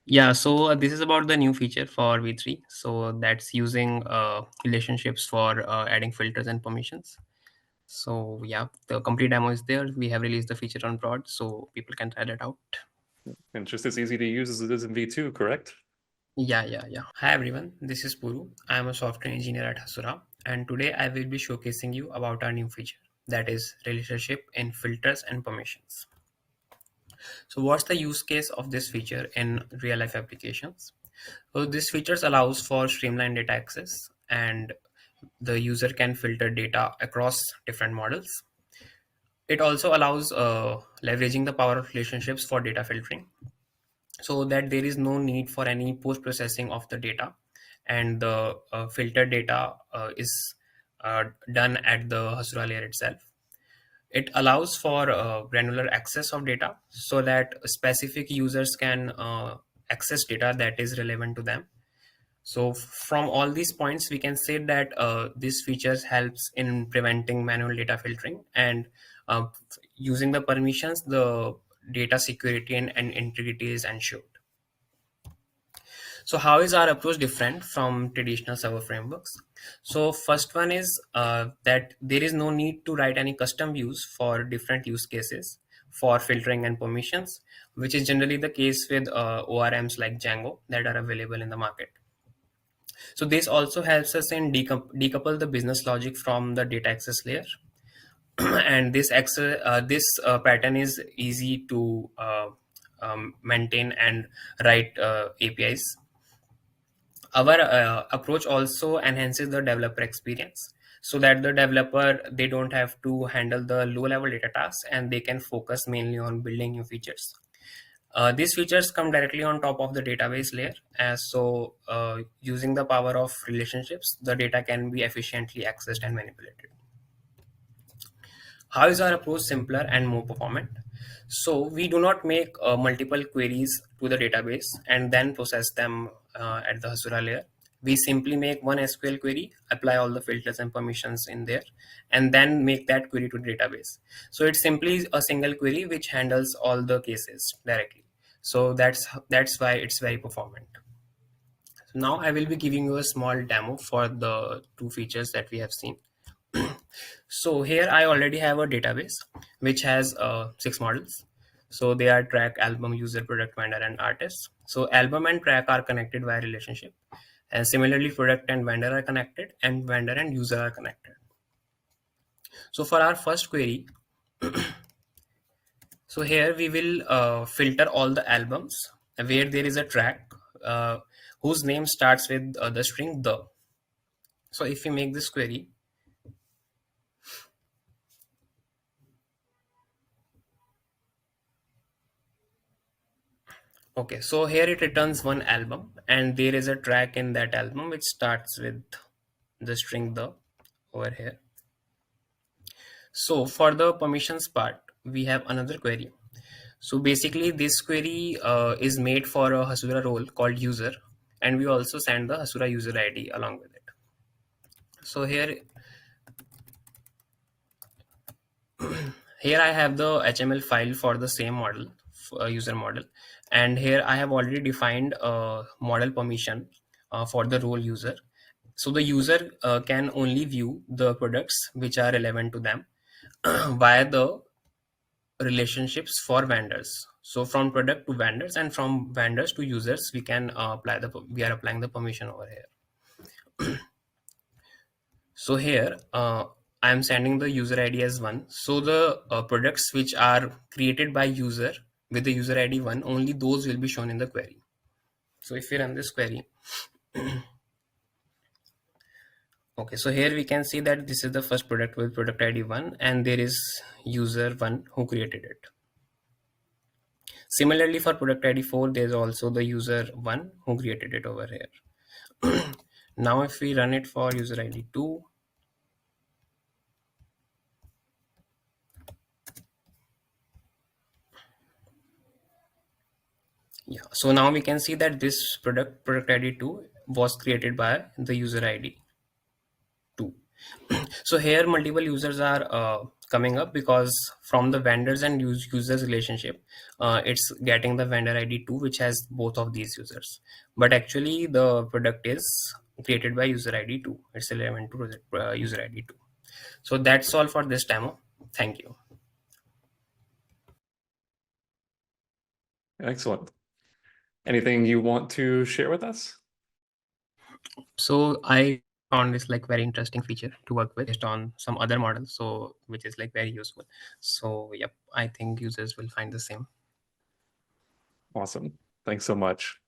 Yeah, so this is about the new feature for V3. So that's using relationships for adding filters and permissions. So yeah, the complete demo is there. We have released the feature on prod, so people can try that out. And just as easy to use as it is in V2, correct? Yeah. Hi everyone, this is Puru. I am a software engineer at Hasura, and today I will be showcasing you about our new feature, that is relationship in filters and permissions. So what's the use case of this feature in real life applications? So this features allows for streamlined data access, and the user can filter data across different models. It also allows leveraging the power of relationships for data filtering, so that there is no need for any post processing of the data, and the filtered data is done at the Hasura layer itself. It allows for granular access of data so that specific users can access data that is relevant to them. So from all these points, we can say that this features helps in preventing manual data filtering, and uh, using the permissions, the data security and integrity is ensured. So how is our approach different from traditional server frameworks? So first one is that there is no need to write any custom views for different use cases for filtering and permissions, which is generally the case with ORMs like Django that are available in the market. So this also helps us in decouple the business logic from the data access layer. And this pattern is easy to maintain and write APIs. Our approach also enhances the developer experience, so that the developer, they don't have to handle the low level data tasks, and they can focus mainly on building new features. These features come directly on top of the database layer, as so using the power of relationships, the data can be efficiently accessed and manipulated. How is our approach simpler and more performant? So we do not make multiple queries to the database and then process them at the Hasura layer. We simply make one SQL query, apply all the filters and permissions in there, and then make that query to the database. So it's simply a single query which handles all the cases directly. So that's why it's very performant. So now I will be giving you a small demo for the two features that we have seen. So here I already have a database which has six models. So they are track, album, user, product, vendor, and artist. So album and track are connected via relationship, and similarly product and vendor are connected, and vendor and user are connected. So for our first query, so here we will filter all the albums where there is a track whose name starts with the string the. So if we make this query, okay, so here it returns one album, and there is a track in that album which starts with the string the over here. So for the permissions part, we have another query. So basically, this query is made for a Hasura role called user, and we also send the Hasura user ID along with it. So here I have the HTML file for the same model, user model, and here I have already defined a model permission for the role user. So the user can only view the products which are relevant to them via the relationships for vendors. So from product to vendors, and from vendors to users, we can we are applying the permission over here. So here I am sending the user ID as 1. So the products which are created by user with the user ID 1, only those will be shown in the query. So if we run this query, okay, so here we can see that this is the first product with product ID 1, and there is user 1 who created it. Similarly, for product ID 4, there's also the user 1 who created it over here. Now if we run it for user ID 2, yeah, so now we can see that this product ID 2 was created by the user ID 2. So here multiple users are coming up because from the vendors and users relationship, it's getting the vendor ID 2 which has both of these users, but actually the product is created by user ID 2. It's relevant to user ID 2. So that's all for this demo. Thank you. Excellent. Anything you want to share with us? So I found this like very interesting feature to work with based on some other models, so which is like very useful. So yep, I think users will find the same. Awesome. Thanks so much.